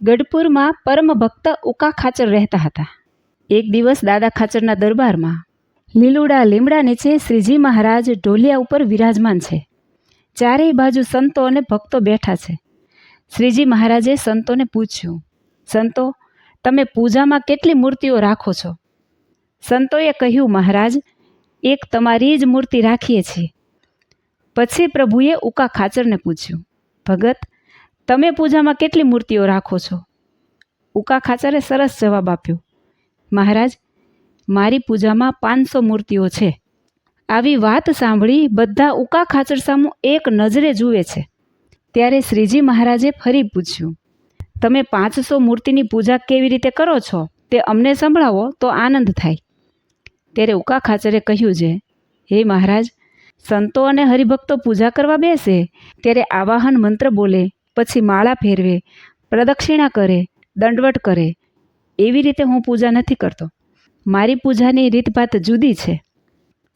ગઢપુરમાં પરમ ભક્ત ઉકા ખાચર રહેતા હતા. એક દિવસ દાદા ખાચરના દરબારમાં લીલુડા લીમડા નીચે શ્રીજી મહારાજ ઢોલિયા ઉપર વિરાજમાન છે. ચારેય બાજુ સંતો અને ભક્તો બેઠા છે. શ્રીજી મહારાજે સંતોને પૂછ્યું, સંતો, તમે પૂજામાં કેટલી મૂર્તિઓ રાખો છો? સંતોએ કહ્યું, મહારાજ, એક તમારી જ મૂર્તિ રાખીએ છીએ. પછી પ્રભુએ ઉકા ખાચરને પૂછ્યું, ભગત, તમે પૂજામાં કેટલી મૂર્તિઓ રાખો છો? ઉકા ખાચરે સરસ જવાબ આપ્યો, મહારાજ, મારી પૂજામાં 500 મૂર્તિઓ છે. આવી વાત સાંભળી બધા ઉકા ખાચર સામું એક નજરે જુએ છે. ત્યારે શ્રીજી મહારાજે ફરી પૂછ્યું, તમે 500 મૂર્તિની પૂજા કેવી રીતે કરો છો તે અમને સંભળાવો તો આનંદ થાય. ત્યારે ઉકા ખાચરે કહ્યું છે, હે મહારાજ, સંતો અને હરિભક્તો પૂજા કરવા બેસે ત્યારે આવાહન મંત્ર બોલે, પછી માળા ફેરવે, પ્રદક્ષિણા કરે, દંડવટ કરે. એવી રીતે હું પૂજા નથી કરતો. મારી પૂજાની રીતભાત જુદી છે.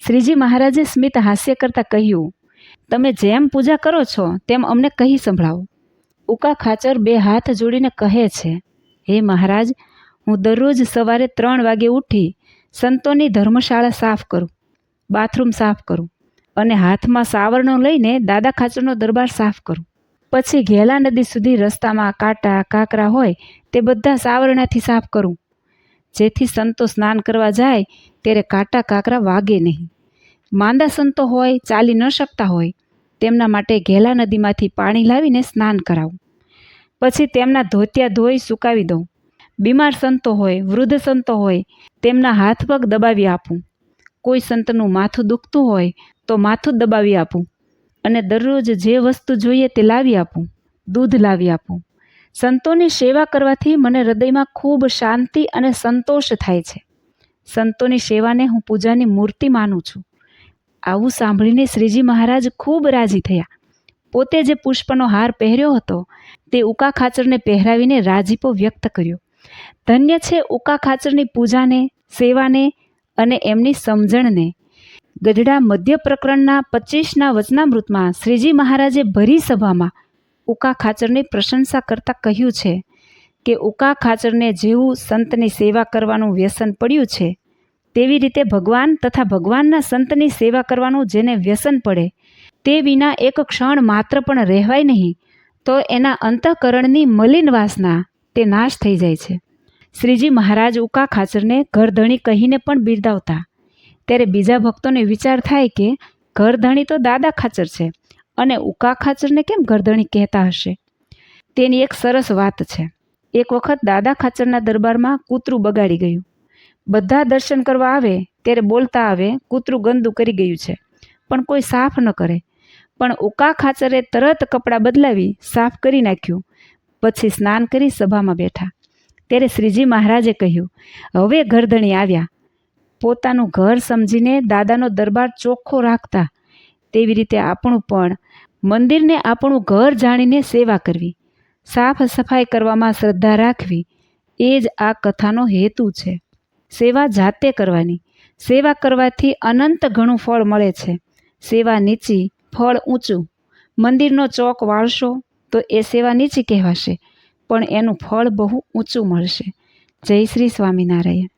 શ્રીજી મહારાજે સ્મિત હાસ્ય કરતાં કહ્યું, તમે જેમ પૂજા કરો છો તેમ અમને કહી સંભળાવો. ઉકા ખાચર 2 હાથ જોડીને કહે છે, હે મહારાજ, હું દરરોજ સવારે 3 વાગે ઉઠી સંતોની ધર્મશાળા સાફ કરું, બાથરૂમ સાફ કરું અને હાથમાં સાવરણો લઈને દાદા ખાચરનો દરબાર સાફ કરું. પછી ઘેલા નદી સુધી રસ્તામાં કાંટા કાંકરા હોય તે બધા સાવરણાથી સાફ કરું, જેથી સંતો સ્નાન કરવા જાય ત્યારે કાંટા કાંકરા વાગે નહીં. માંદા સંતો હોય, ચાલી ન શકતા હોય, તેમના માટે ઘેલા નદીમાંથી પાણી લાવીને સ્નાન કરાવું. પછી તેમના ધોતિયા ધોઈ સુકાવી દઉં. બીમાર સંતો હોય, વૃદ્ધ સંતો હોય, તેમના હાથ પગ દબાવી આપું. કોઈ સંતનું માથું દુખતું હોય તો માથું દબાવી આપું અને દરરોજ જે વસ્તુ જોઈએ તે લાવી આપું. દૂધ લાવી આપું. સંતોની સેવા કરવાથી મને હૃદયમાં ખૂબ શાંતિ અને સંતોષ થાય છે. સંતોની સેવાને હું પૂજાની મૂર્તિ માનું છું. આવું સાંભળીને શ્રીજી મહારાજ ખૂબ રાજી થયા. પોતે જે પુષ્પનો હાર પહેર્યો હતો તે ઉકા ખાચરને પહેરાવીને રાજીપો વ્યક્ત કર્યો. ધન્ય છે ઉકા ખાચરની પૂજાને, સેવાને અને એમની સમજણને. ગઢડા મધ્ય પ્રકરણના 25ના વચનામૃતમાં શ્રીજી મહારાજે ભરી સભામાં ઉકા ખાચરની પ્રશંસા કરતાં કહ્યું છે કે ઉકા ખાચરને જેવું સંતની સેવા કરવાનું વ્યસન પડ્યું છે, તેવી રીતે ભગવાન તથા ભગવાનના સંતની સેવા કરવાનું જેને વ્યસન પડે તે વિના એક ક્ષણ માત્ર પણ રહેવાય નહીં તો એના અંતઃકરણની મલિન વાસના તે નાશ થઈ જાય છે. શ્રીજી મહારાજ ઉકા ખાચરને ઘરધણી કહીને પણ બિરદાવતા. ત્યારે બીજા ભક્તોને વિચાર થાય કે ઘરધણી તો દાદા ખાચર છે અને ઉકા ખાચરને કેમ ઘરધણી કહેતા હશે? તેની એક સરસ વાત છે. એક વખત દાદા ખાચરના દરબારમાં કૂતરું બગાડી ગયું. બધા દર્શન કરવા આવે ત્યારે બોલતા આવે, કૂતરું ગંદુ કરી ગયું છે, પણ કોઈ સાફ ન કરે. પણ ઉકા ખાચરે તરત કપડાં બદલાવી સાફ કરી નાખ્યું. પછી સ્નાન કરી સભામાં બેઠા. ત્યારે શ્રીજી મહારાજે કહ્યું, હવે ઘરધણી આવ્યા. પોતાનું ઘર સમજીને દાદાનો દરબાર ચોખ્ખો રાખતા. તેવી રીતે આપણું પણ મંદિરને આપણું ઘર જાણીને સેવા કરવી, સાફ સફાઈ કરવામાં શ્રદ્ધા રાખવી, એ જ આ કથાનો હેતુ છે. સેવા જાતે કરવાની. સેવા કરવાથી અનંત ઘણું ફળ મળે છે. સેવા નીચી, ફળ ઊંચું. મંદિરનો ચોક વાળશો તો એ સેવા નીચી કહેવાશે, પણ એનું ફળ બહુ ઊંચું મળશે. જય શ્રી સ્વામિનારાયણ.